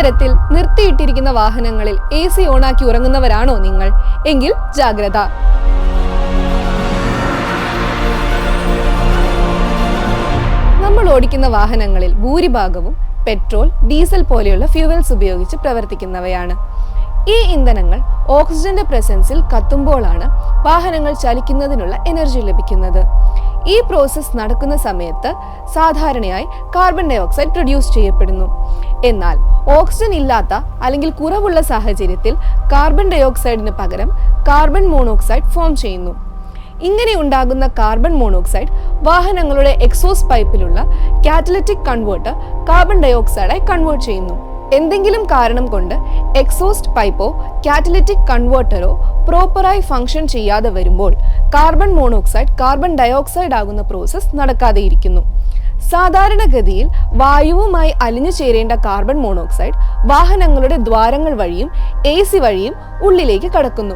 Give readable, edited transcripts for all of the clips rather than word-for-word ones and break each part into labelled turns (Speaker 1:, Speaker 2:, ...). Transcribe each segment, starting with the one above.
Speaker 1: ഇത്തരത്തിൽ നിർത്തിയിട്ടിരിക്കുന്ന വാഹനങ്ങളിൽ AC ഓണാക്കി ഉറങ്ങുന്നവരാണോ നിങ്ങൾ? എങ്കിൽ ജാഗ്രത. നമ്മൾ ഓടിക്കുന്ന വാഹനങ്ങളിൽ ഭൂരിഭാഗവും പെട്രോൾ, ഡീസൽ പോലെയുള്ള ഫ്യൂവൽസ് ഉപയോഗിച്ച് പ്രവർത്തിക്കുന്നവയാണ്. ഈ ഇന്ധനങ്ങൾ ഓക്സിജന്റെ പ്രസൻസിൽ കത്തുമ്പോഴാണ് വാഹനങ്ങൾ ചലിക്കുന്നതിനുള്ള എനർജി ലഭിക്കുന്നത്. ഈ പ്രോസസ്സ് നടക്കുന്ന സമയത്ത് സാധാരണയായി കാർബൺ ഡൈ ഓക്സൈഡ് പ്രൊഡ്യൂസ് ചെയ്യപ്പെടുന്നു. എന്നാൽ ഓക്സിജൻ ഇല്ലാത്ത അല്ലെങ്കിൽ കുറവുള്ള സാഹചര്യത്തിൽ കാർബൺ ഡൈ ഓക്സൈഡിന് പകരം കാർബൺ മോണോക്സൈഡ് ഫോം ചെയ്യുന്നു. ഇങ്ങനെ ഉണ്ടാകുന്ന കാർബൺ മോണോക്സൈഡ് വാഹനങ്ങളുടെ എക്സോസ്റ്റ് പൈപ്പിലുള്ള കാറ്റലിറ്റിക് കൺവേർട്ടർ കാർബൺ ഡൈ ഓക്സൈഡായി കൺവേർട്ട് ചെയ്യുന്നു. എന്തെങ്കിലും കാരണം കൊണ്ട് എക്സോസ്റ്റ് പൈപ്പോ കാറ്റലിറ്റിക് കൺവേർട്ടറോ പ്രോപ്പറായി ഫംഗ്ഷൻ ചെയ്യാതെ വരുമ്പോൾ കാർബൺ മോണോക്സൈഡ് കാർബൺ ഡയോക്സൈഡ് ആകുന്ന പ്രോസസ്സ് നടക്കാതെയിരിക്കുന്നു. സാധാരണഗതിയിൽ വായുവുമായി അലിഞ്ഞു ചേരേണ്ട കാർബൺ മോണോക്സൈഡ് വാഹനങ്ങളുടെ ദ്വാരങ്ങൾ വഴിയും AC വഴിയും ഉള്ളിലേക്ക് കടക്കുന്നു.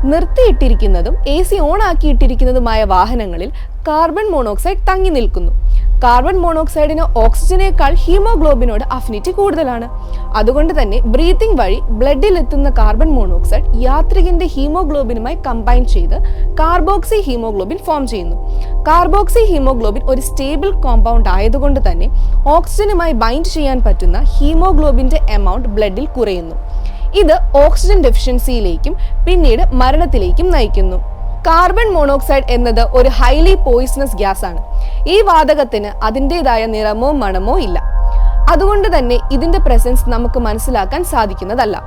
Speaker 1: നിർത്തിയിട്ടിരിക്കുന്നതും AC ഓൺ ആക്കിയിട്ടിരിക്കുന്നതുമായ വാഹനങ്ങളിൽ കാർബൺ മോണോക്സൈഡ് തങ്ങി നിൽക്കുന്നു. കാർബൺ മോണോക്സൈഡിന് ഓക്സിജനേക്കാൾ ഹീമോഗ്ലോബിനോട് അഫിനിറ്റി കൂടുതലാണ്. അതുകൊണ്ട് തന്നെ ബ്രീത്തിങ് വഴി ബ്ലഡിൽ എത്തുന്ന കാർബൺ മോണോക്സൈഡ് യാത്രികന്റെ ഹീമോഗ്ലോബിനുമായി കമ്പൈൻ ചെയ്ത് കാർബോക്സി ഹീമോഗ്ലോബിൻ ഫോം ചെയ്യുന്നു. കാർബോക്സി ഹീമോഗ്ലോബിൻ ഒരു സ്റ്റേബിൾ കോമ്പൗണ്ട് ആയതുകൊണ്ട് തന്നെ ഓക്സിജനുമായി ബൈൻഡ് ചെയ്യാൻ പറ്റുന്ന ഹീമോഗ്ലോബിന്റെ എമൗണ്ട് ബ്ലഡിൽ കുറയുന്നു. ഇത് ഓക്സിജൻ ഡെഫിഷ്യൻസിയിലേക്കും പിന്നീട് മരണത്തിലേക്കും നയിക്കുന്നു. കാർബൺ മോണോക്സൈഡ് എന്നത് ഒരു ഹൈലി പോയിസണസ് ഗ്യാസ് ആണ്. ഈ വാതകത്തിന് അതിൻ്റെതായ നിറമോ മണമോ ഇല്ല. അതുകൊണ്ട് തന്നെ ഇതിന്റെ പ്രസൻസ് നമുക്ക് മനസ്സിലാക്കാൻ സാധിക്കുന്നതല്ല.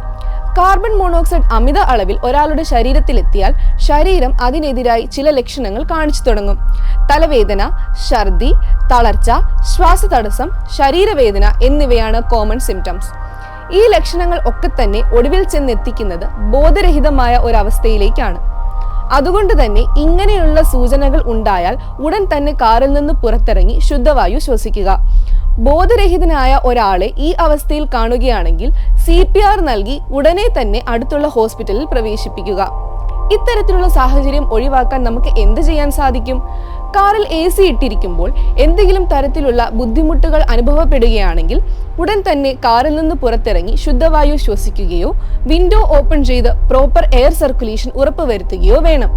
Speaker 1: കാർബൺ മോണോക്സൈഡ് അമിത അളവിൽ ഒരാളുടെ ശരീരത്തിലെത്തിയാൽ ശരീരം അതിനെതിരായി ചില ലക്ഷണങ്ങൾ കാണിച്ചു തുടങ്ങും. തലവേദന, ഛർദി, തളർച്ച, ശ്വാസതടസ്സം, ശരീരവേദന എന്നിവയാണ് കോമൺ സിംറ്റംസ്. ഈ ലക്ഷണങ്ങൾ ഒക്കെ തന്നെ ഒടുവിൽ ചെന്നെത്തിക്കുന്നത് ബോധരഹിതമായ ഒരവസ്ഥയിലേക്കാണ്. അതുകൊണ്ട് തന്നെ ഇങ്ങനെയുള്ള സൂചനകൾ ഉണ്ടായാൽ ഉടൻ തന്നെ കാറിൽ നിന്ന് പുറത്തിറങ്ങി ശുദ്ധവായു ശ്വസിക്കുക. ബോധരഹിതനായ ഒരാളെ ഈ അവസ്ഥയിൽ കാണുകയാണെങ്കിൽ CPR നൽകി ഉടനെ തന്നെ അടുത്തുള്ള ഹോസ്പിറ്റലിൽ പ്രവേശിപ്പിക്കുക. ഇത്തരത്തിലുള്ള സാഹചര്യം ഒഴിവാക്കാൻ നമുക്ക് എന്ത് ചെയ്യാൻ സാധിക്കും? കാറിൽ AC ഇട്ടിരിക്കുമ്പോൾ എന്തെങ്കിലും തരത്തിലുള്ള ബുദ്ധിമുട്ടുകൾ അനുഭവപ്പെടുകയാണെങ്കിൽ ഉടൻ തന്നെ കാറിൽ നിന്ന് പുറത്തിറങ്ങി ശുദ്ധവായു ശ്വസിക്കുകയോ വിൻഡോ ഓപ്പൺ ചെയ്ത് പ്രോപ്പർ എയർ സർക്കുലേഷൻ ഉറപ്പുവരുത്തുകയോ വേണം.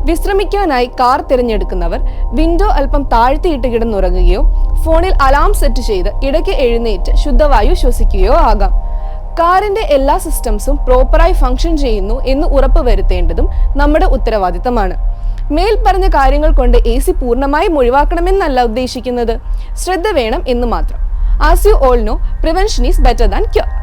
Speaker 1: വിശ്രമിക്കാനായി കാർ തിരഞ്ഞെടുക്കുന്നവർ വിൻഡോ അല്പം താഴ്ത്തിയിട്ട് കിടന്നുറങ്ങുകയോ ഫോണിൽ അലാം സെറ്റ് ചെയ്ത് ഇടയ്ക്ക് എഴുന്നേറ്റ് ശുദ്ധവായു ശ്വസിക്കുകയോ ആകാം. കാറിന്റെ എല്ലാ സിസ്റ്റംസും പ്രോപ്പറായി ഫംഗ്ഷൻ ചെയ്യുന്നു എന്ന് ഉറപ്പുവരുത്തേണ്ടതും നമ്മുടെ ഉത്തരവാദിത്തമാണ്. മേൽ പറഞ്ഞ കാര്യങ്ങൾ കൊണ്ട് AC പൂർണ്ണമായും ഒഴിവാക്കണമെന്നല്ല ഉദ്ദേശിക്കുന്നത്. ശ്രദ്ധ വേണം എന്ന് മാത്രം. As you all know, prevention is better than cure.